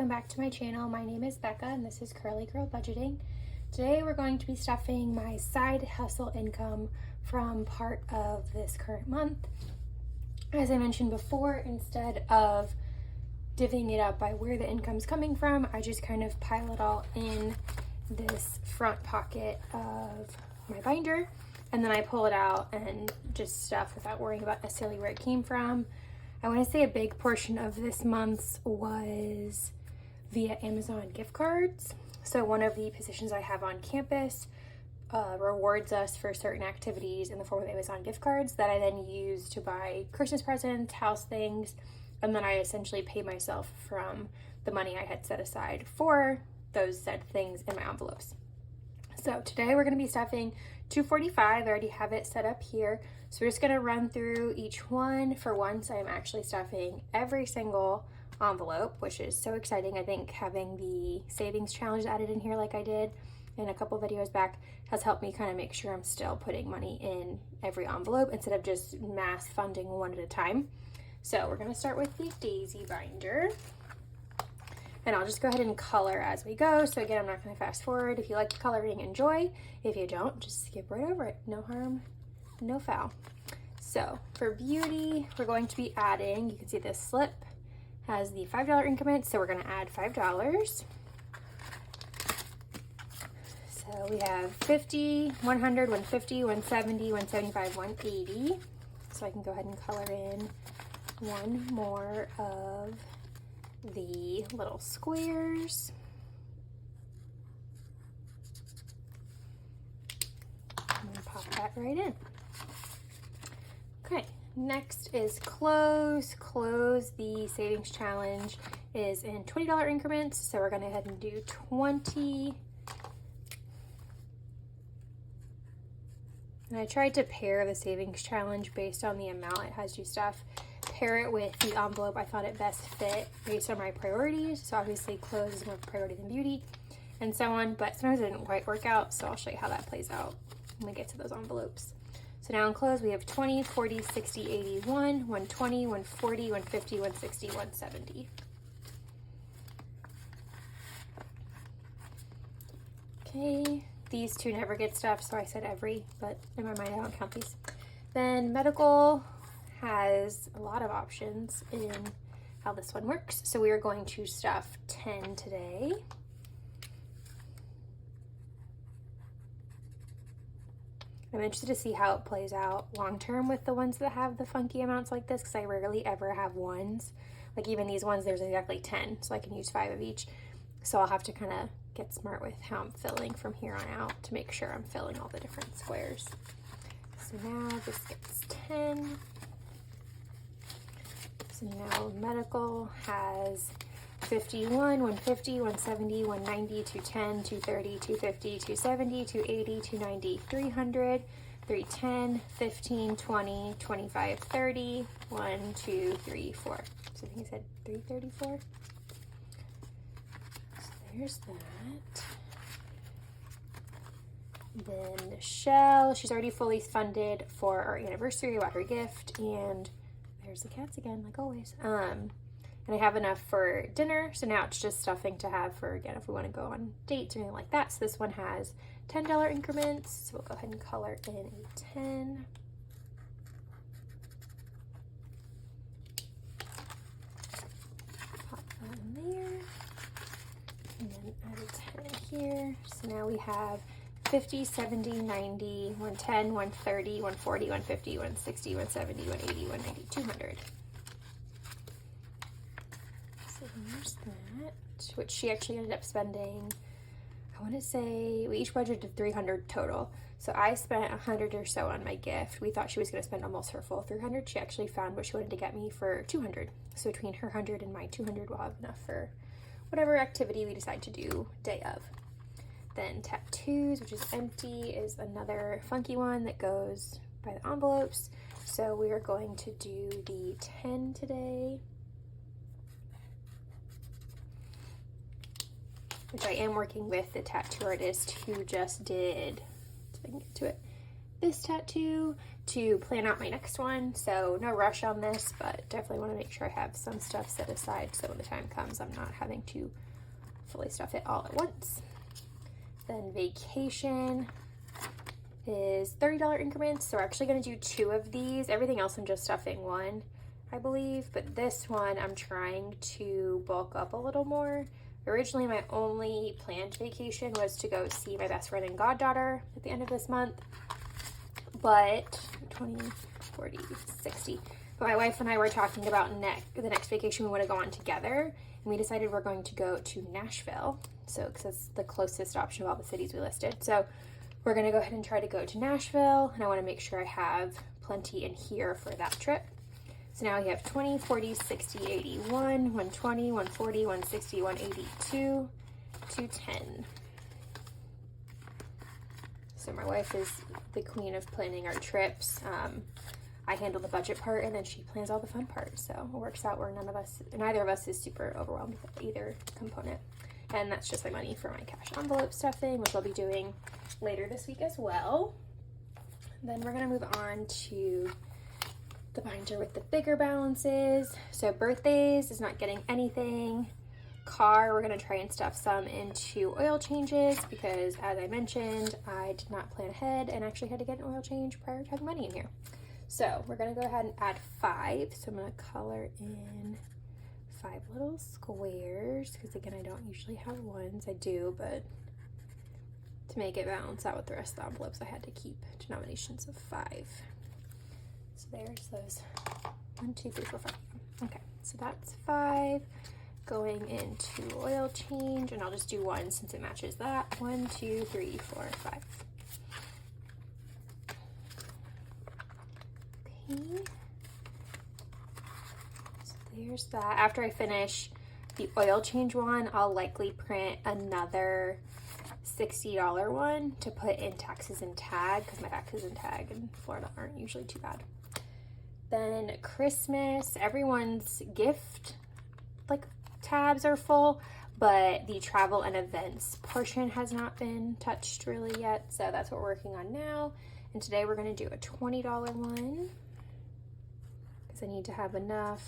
welcome back to my channel. My name is Becca and this is Curly Girl Budgeting. Today we're going to be stuffing my side hustle income from part of this current month. As I mentioned before, instead of divvying it up by where the income's coming from, I just kind of pile it all in this front pocket of my binder, and then I pull it out and just stuff without worrying about necessarily where it came from. I want to say a big portion of this month's was via Amazon gift cards. So one of the positions I have on campus rewards us for certain activities in the form of Amazon gift cards that I then use to buy Christmas presents, house things, and then I essentially pay myself from the money I had set aside for those said things in my envelopes. So today we're going to be stuffing $245. I already have it set up here. So we're just going to run through each one. For once, I'm actually stuffing every single envelope, which is so exciting. I think having the savings challenge added in here like I did in a couple videos back has helped me kind of make sure I'm still putting money in every envelope instead of just mass funding one at a time. So we're going to start with the daisy binder. And I'll just go ahead and color as we go. So again, I'm not going to fast forward. If you like the coloring, enjoy. If you don't, just skip right over it. No harm, no foul. So for beauty, we're going to be adding, you can see this slip has the $5 increment, so we're going to add $5. So we have 50, 100, 150, 170, 175, 180. So I can go ahead and color in one more of the little squares. I'm gonna pop that right in. Okay, next is clothes. Clothes, the savings challenge is in $20 increments, so we're gonna go ahead and do 20. And I tried to pair the savings challenge based on the amount it has you stuff. Pair it with the envelope I thought it best fit based on my priorities. So obviously clothes is more priority than beauty and so on, but sometimes it didn't quite work out, so I'll show you how that plays out when we get to those envelopes. So now in clothes we have 20, 40, 60, 81, 120, 140, 150, 160, 170. Okay, these two never get stuffed, so I said every, but in my mind I don't count these. Then medical has a lot of options in how this one works. So we are going to stuff 10 today. I'm interested to see how it plays out long term with the ones that have the funky amounts like this, because I rarely ever have ones. Like even these ones, there's exactly 10, so I can use 5 of each. So I'll have to kind of get smart with how I'm filling from here on out to make sure I'm filling all the different squares. So now this gets 10. So now medical has 51, 150, 170, 190, 210, 230, 250, 270, 280, 290, 300, 310, 15, 20, 25, 30, 1, 2, 3, 4. So I think I said 334. So there's that. Then Michelle, she's already fully funded for our anniversary, bought her gift, and there's the cats again, like always. And I have enough for dinner, so now it's just stuffing to have for, again, if we want to go on dates or anything like that. So this one has $10 increments, so we'll go ahead and color in a 10. Pop that in there, and then add a 10 in here. So now we have 50, 70, 90, 110, 130, 140, 150, 160, 170, 180, 190, 200. So there's that, which she actually ended up spending, I want to say, we each budgeted 300 total. So I spent 100 or so on my gift. We thought she was going to spend almost her full 300. She actually found what she wanted to get me for 200. So between her 100 and my 200, we'll have enough for whatever activity we decide to do day of. Then tattoos, which is empty, is another funky one that goes by the envelopes. So we are going to do the 10 today, which I am working with the tattoo artist who just did, so I can get to it, this tattoo. to plan out my next one. So no rush on this, but definitely want to make sure I have some stuff set aside so when the time comes, I'm not having to fully stuff it all at once. Then vacation is $30 increments. So we're actually going to do 2 of these. Everything else I'm just stuffing 1, I believe. But this one I'm trying to bulk up a little more. Originally, my only planned vacation was to go see my best friend and goddaughter at the end of this month. But 20, 40, 60. But my wife and I were talking about the next vacation we want to go on together. And we decided we're going to go to Nashville. So, because it's the closest option of all the cities we listed. So, we're going to go ahead and try to go to Nashville. And I want to make sure I have plenty in here for that trip. So now we have 20, 40, 60, 81, 120, 140, 160, 182, 210. So my wife is the queen of planning our trips. I handle the budget part and then she plans all the fun part. So it works out where neither of us is super overwhelmed with either component. And that's just my money for my cash envelope stuffing, which I'll be doing later this week as well. Then we're gonna move on to the binder with the bigger balances. So birthdays is not getting anything. Car, we're gonna try and stuff some into oil changes because as I mentioned, I did not plan ahead and actually had to get an oil change prior to having money in here. So we're gonna go ahead and add 5. So I'm gonna color in 5 little squares because again, I don't usually have ones. I do, but to make it balance out with the rest of the envelopes, I had to keep denominations of 5. So there's those 1, 2, 3, 4, 5. Okay, so that's 5 going into oil change, and I'll just do 1 since it matches that. 1, 2, 3, 4, 5. Okay. So there's that. After I finish the oil change one, I'll likely print another $60 one to put in taxes and tag because my taxes and tag in Florida aren't usually too bad. Then Christmas, everyone's gift tabs are full, but the travel and events portion has not been touched really yet. So that's what we're working on now. And today we're going to do a $20 one because I need to have enough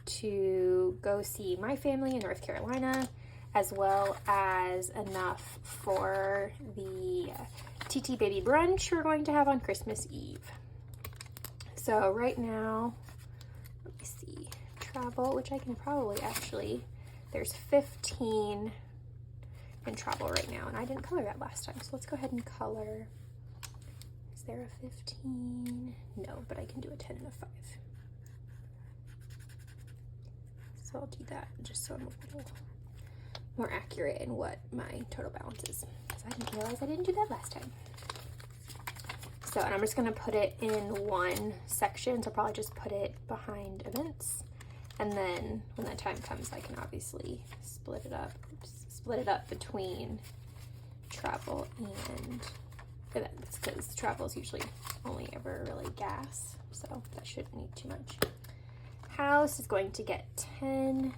to go see my family in North Carolina, as well as enough for the TT baby brunch we're going to have on Christmas Eve. So right now, let me see, travel, which I can probably actually, there's 15 in travel right now, and I didn't color that last time. So let's go ahead and color. Is there a 15? No, but I can do a 10 and a 5. So I'll do that just so I'm a little more accurate in what my total balance is, because I didn't realize I didn't do that last time. So, and I'm just going to put it in one section, so I'll probably just put it behind events, and then when that time comes, I can obviously split it up between travel and events, because travel is usually only ever really gas, so that shouldn't need too much. House is going to get 10.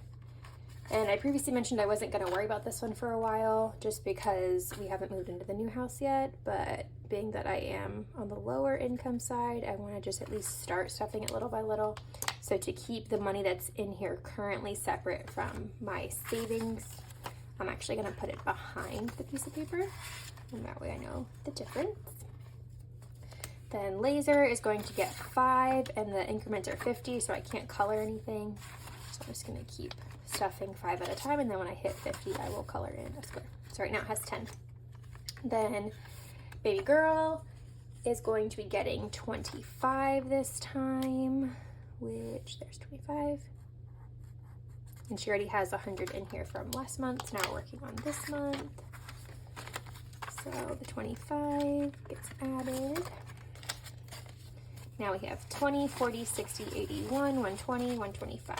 And I previously mentioned I wasn't going to worry about this one for a while just because we haven't moved into the new house yet, but being that I am on the lower income side, I want to just at least start stuffing it little by little. So to keep the money that's in here currently separate from my savings, I'm actually going to put it behind the piece of paper, and that way I know the difference. Then laser is going to get 5, and the increments are 50, so I can't color anything. So I'm just going to keep stuffing 5 at a time, and then when I hit 50, I will color in a square. So right now it has 10. Then baby girl is going to be getting 25 this time, which there's 25. And she already has 100 in here from last month. Now we're working on this month. So the 25 gets added. Now we have 20, 40, 60, 81, 120, 125.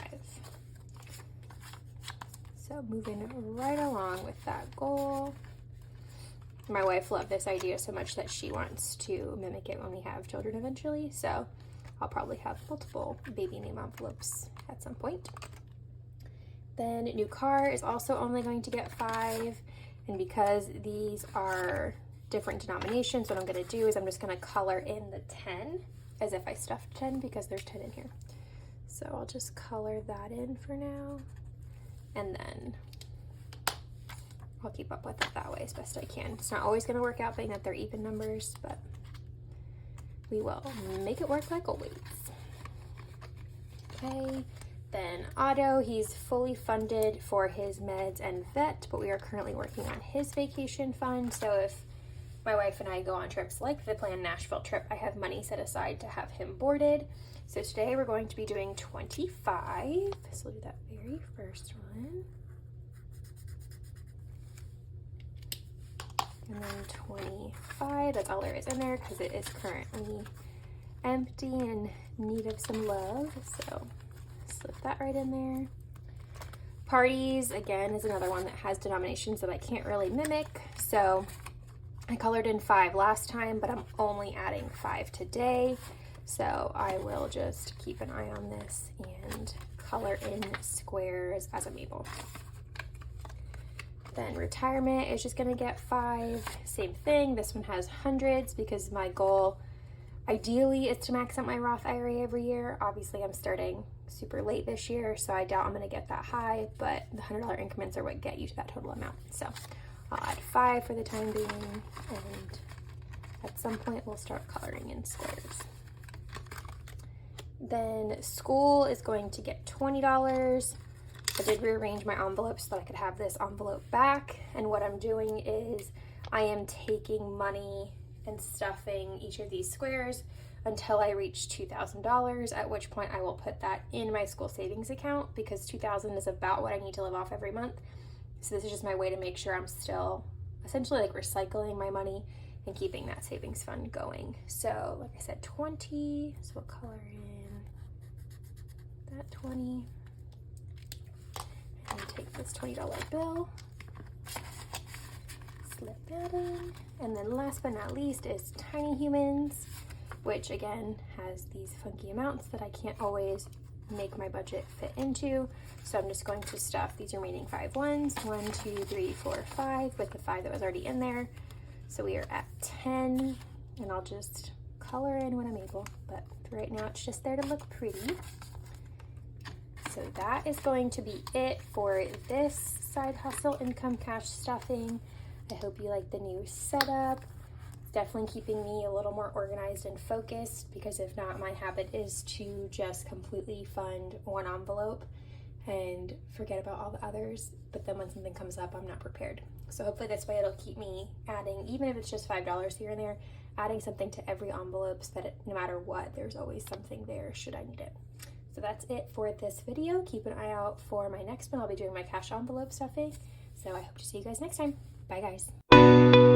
So moving right along with that goal. My wife loved this idea so much that she wants to mimic it when we have children eventually. So I'll probably have multiple baby name envelopes at some point. Then new car is also only going to get 5. And because these are different denominations, what I'm going to do is I'm just going to color in the 10 as if I stuffed 10 because there's 10 in here. So I'll just color that in for now, and then I'll keep up with it that way as best I can. It's not always going to work out being that they're even numbers, but we will make it work like always. Okay, then Otto, he's fully funded for his meds and vet, but we are currently working on his vacation fund. So if my wife and I go on trips like the planned Nashville trip, I have money set aside to have him boarded. So today we're going to be doing 25. So we'll do that very first one. And then 25, that's all there is in there because it is currently empty and in need of some love. So slip that right in there. Parties, again, is another one that has denominations that I can't really mimic. So I colored in 5 last time, but I'm only adding 5 today. So I will just keep an eye on this and color in squares as I'm able. Then retirement is just gonna get 5, same thing. This one has hundreds because my goal ideally is to max out my Roth IRA every year. Obviously I'm starting super late this year, so I doubt I'm gonna get that high, but the $100 increments are what get you to that total amount. So I'll add 5 for the time being, and at some point we'll start coloring in squares. Then school is going to get $20. I did rearrange my envelopes so that I could have this envelope back, and what I'm doing is I am taking money and stuffing each of these squares until I reach $2,000, at which point I will put that in my school savings account because $2,000 is about what I need to live off every month. So this is just my way to make sure I'm still essentially like recycling my money and keeping that savings fund going. So like I said, 20, so we'll color in that 20. And take this $20 bill, slip that in, and then last but not least is Tiny Humans, which again has these funky amounts that I can't always make my budget fit into. So I'm just going to stuff these remaining 5 ones, 1, 2, 3, 4, 5, with the 5 that was already in there. So we are at 10, and I'll just color in when I'm able, but for right now it's just there to look pretty. So that is going to be it for this side hustle income cash stuffing. I hope you like the new setup. It's definitely keeping me a little more organized and focused, because if not, my habit is to just completely fund one envelope and forget about all the others. But then when something comes up, I'm not prepared. So hopefully this way it'll keep me adding, even if it's just $5 here and there, adding something to every envelope so that no matter what, there's always something there should I need it. So that's it for this video. Keep an eye out for my next one. I'll be doing my cash envelope stuffing. So I hope to see you guys next time. Bye guys.